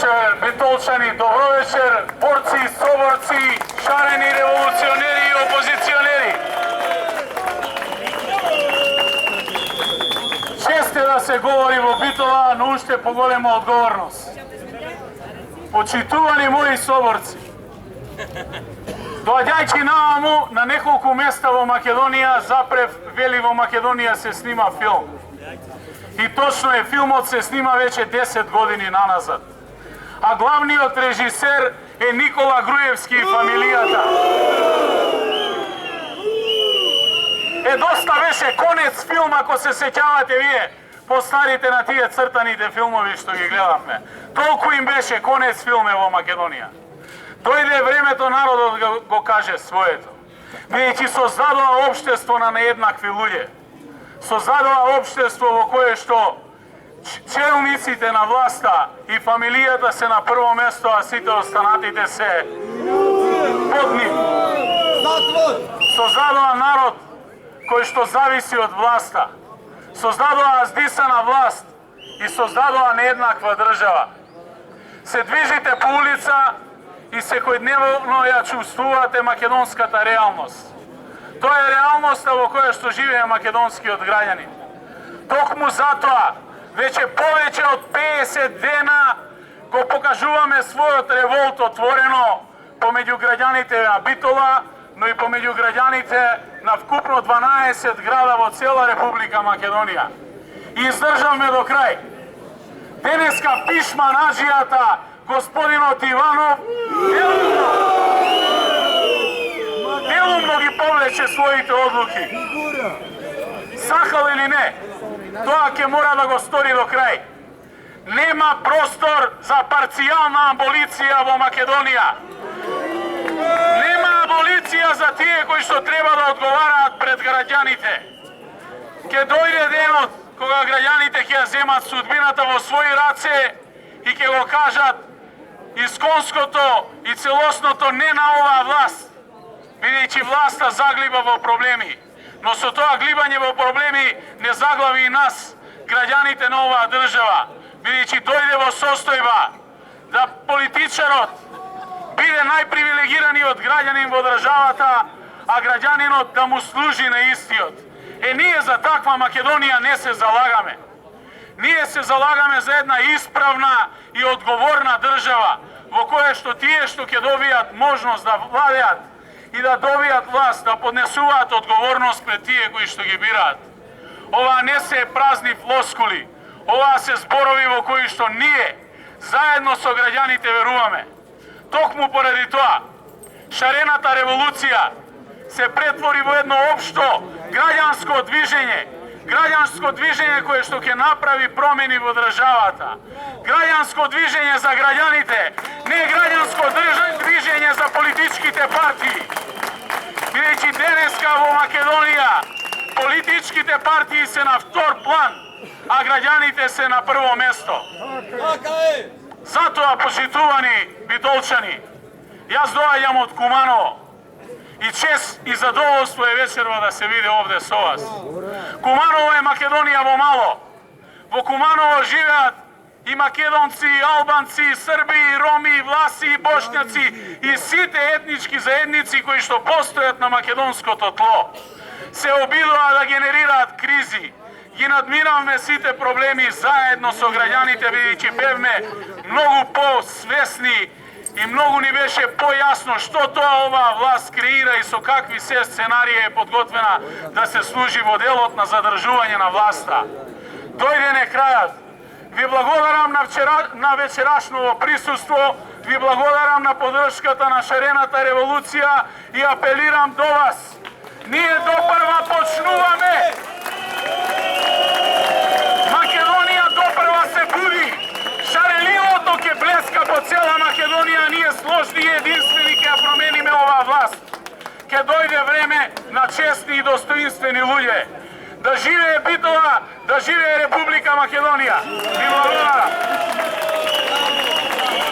вечер, битолчани, добро вечер, борци, соборци, шарени револуционери и опозиционери. Чест е да се говори во Битола, но уште поголема одговорност. Почитувани мои соборци, доаѓајќи нааму на неколку места во Македонија, запрев вели во Македонија се снима филм. И точно е, филмот се снима веќе 10 години наназад. А главниот режисер е Никола Груевски и фамилијата. Доста беше конец филм, ако се сеќавате вие, по старите на тие цртаните филмови што ги гледавме. Толку им беше конец филме во Македонија. Дојде времето народот го каже своето. Бидејќи создадува општество на нееднакви луѓе. Создадува општество во кое што челниците на власта и фамилијата се на прво место, а сите останатите се под нив. Создадува народ кој што зависи од власта. Создадува здисана власт и создадува нееднаква држава. Се движите по улица и секојдневно ја чувствувате македонската реалност. Тоа е реалноста во која што живее македонскиот граѓанин. Токму затоа, веќе повеќе од 50 дена го покажуваме својот револт отворено помеѓу граѓаните на Битола, но и помеѓу граѓаните на вкупно 12 града во цела Република Македонија. И издржавме до крај. Денеска пишма наджијата господинот Иванов делумно ги повлече своите одлуки. Сакал или не, тоа ќе мора да го стори до крај. Нема простор за парцијална аболиција во Македонија. Нема аболиција за тие кои што треба да одговараат пред граѓаните. Ке дојде денот кога граѓаните ќе ја земат судбината во своји раце и ќе го кажат исконското и целосното не на оваа власт, бидејќи власта заглиба во проблеми. Но со тоа глибање во проблеми не заглави и нас, граѓаните на оваа држава, бидејќи дојде во состојба да политичарот биде најпривилегираниот граѓанин во државата, а граѓанинот да му служи на истиот. Ние за таква Македонија не се залагаме. Ние се залагаме за една исправна и одговорна држава, во која што тие што ќе добијат можност да владеат и да добијат власт, да поднесуваат одговорност пред тие кои што ги бираат. Ова не се празни флоскули, ова се зборови во кои што ние заедно со граѓаните веруваме. Токму поради тоа, шарената револуција се претвори во едно општо граѓанско движење кое што ќе направи промени во државата. Граѓанско движење за граѓаните, не граѓанско движење за политичките партии. Бидејќи денеска во Македонија политичките партии се на втор план, а граѓаните се на прво место. Затоа, почитувани битолчани, јас доаѓам од Куманово и чест и задоволство е вечерва да се види овде со вас. Куманово е Македонија во мало. Во Куманово живеат и македонци, и албанци, и срби, и роми, и власи, и бошњаци, и сите етнички заедници кои што постојат на македонското тло. Се обидува да генерираат кризи. Ги надмиравме сите проблеми заедно со граѓаните, бидејќи бевме многу посвесни и многу ни беше појасно што тоа оваа власт креира и со какви се сценарии е подготвена да се служи во делот на задржување на власта. Дојде не крајот. Ви благодарам на вечерашното присуство, ви благодарам на поддршката на шарената револуција и апелирам до вас. Ние допрва почнуваме. Македонија допрва се буди. Шареливото ќе блеска по цела Македонија, ние сложни и единствени ќе промениме оваа власт. Ќе дојде време на честни и достоинствени луѓе. Да живее Битола, да живее Република Македонија. Ви благодарам.